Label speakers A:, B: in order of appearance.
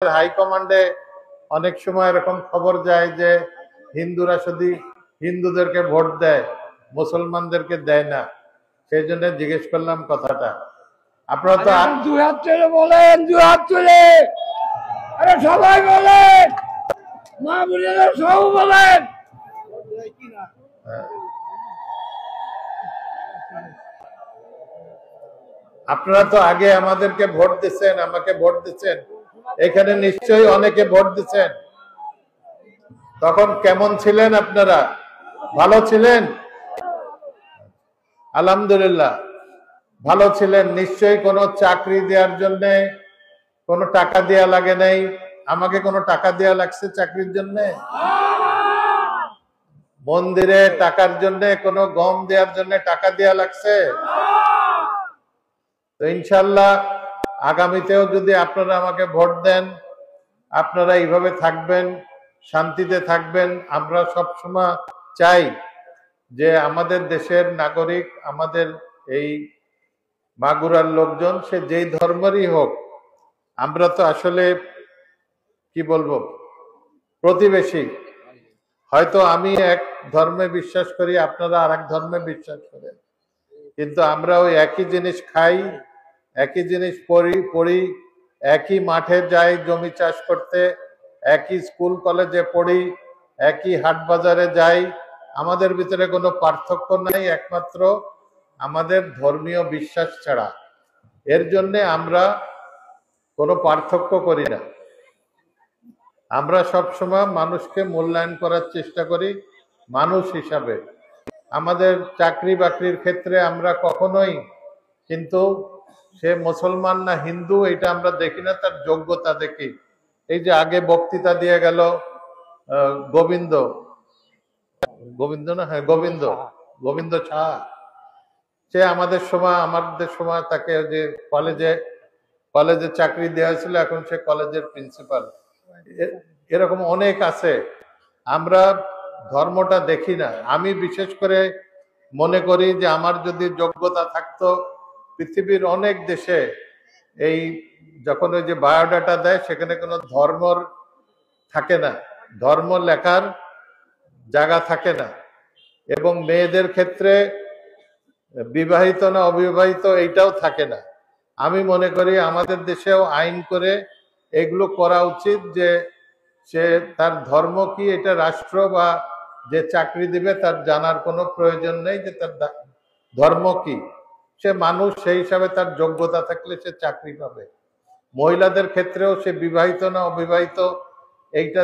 A: হাইকমান্ডে অনেক সময় এরকম খবর যায় যে হিন্দুরা শুধু হিন্দুদেরকে ভোট দেয়, মুসলমানদেরকে দেয় না। সেই জন্য জিজ্ঞেস করলাম কথাটা। আপনারা তো
B: দুই হাত তুলে বলেন, দুই হাত তুলে, আরে সবাই বলেন, মা বোনেরা সব বলেন।
A: আপনারা তো আগে আমাদেরকে ভোট দিচ্ছেন, আমাকে ভোট দিচ্ছেন, এখানে নিশ্চয়ই অনেকে ভোট দিচ্ছেন। তখন কেমন ছিলেন আপনারা? ভালো ছিলেন? আলহামদুলিল্লাহ ভালো ছিলেন। নিশ্চয়ই কোনো চাকরি দেওয়ার জন্য কোনো টাকা দেয়া লাগে নাই। আমাকে কোনো টাকা দেয়া লাগছে চাকরির জন্য? মন্দিরে টাকার জন্য, কোনো গম দেওয়ার জন্য টাকা দেয়া লাগছে? তো ইনশাল্লাহ আগামীতেও যদি আপনারা আমাকে ভোট দেন, আপনারা এইভাবে থাকবেন, শান্তিতে থাকবেন। আমরা সবসময় চাই যে আমাদের দেশের নাগরিক, আমাদের এই মাগুরার লোকজন, সে যেই ধর্মেরই হোক, আমরা তো আসলে কি বলবো, প্রতিবেশী। হয়তো আমি এক ধর্মে বিশ্বাস করি, আপনারা আর এক ধর্মে বিশ্বাস করেন, কিন্তু আমরা ওই একই জিনিস খাই, একই জিনিস পড়ি, একই মাঠে যাই জমি চাষ করতে, একই স্কুল কলেজে পড়ি, একই হাট বাজারে যাই। আমাদের ভিতরে কোনো পার্থক্য নাই, একমাত্র আমাদের ধর্মীয় বিশ্বাস ছাড়া। এর জন্য আমরা কোনো পার্থক্য করি না। আমরা সবসময় মানুষকে মূল্যায়ন করার চেষ্টা করি মানুষ হিসাবে। আমাদের চাকরি বাকরির ক্ষেত্রে আমরা কখনোই কিন্তু সে মুসলমান না হিন্দু এটা আমরা দেখি না, তার যোগ্যতা দেখি। এই যে আগে বক্তৃতা দিয়ে গেল গোবিন্দ না, হ্যাঁ গোবিন্দ শাহ, সে আমাদের সময় তাকে যে কলেজে চাকরি দেওয়া হয়েছিল, এখন সে কলেজের প্রিন্সিপাল। এরকম অনেক আছে। আমরা ধর্মটা দেখি না। আমি বিশেষ করে মনে করি যে আমার যদি যোগ্যতা থাকতো, পৃথিবীর অনেক দেশে এই যখন ওই যে বায়োডাটা দেয় সেখানে কোনো ধর্মর থাকে না, ধর্ম লেখার জায়গা থাকে না। এবং মেয়েদের ক্ষেত্রে বিবাহিত না অবিবাহিত এইটাও থাকে না। আমি মনে করি আমাদের দেশেও আইন করে এগুলো করা উচিত, যে সে তার ধর্ম কি এটা রাষ্ট্র বা যে চাকরি দিবে তার জানার কোনো প্রয়োজন নেই যে তার ধর্ম কি। সে মানুষ, সেই হিসাবে তার যোগ্যতা থাকলে সে চাকরি পাবে। মহিলাদের ক্ষেত্রেও সে বিবাহিত না অবিবাহিত এইটা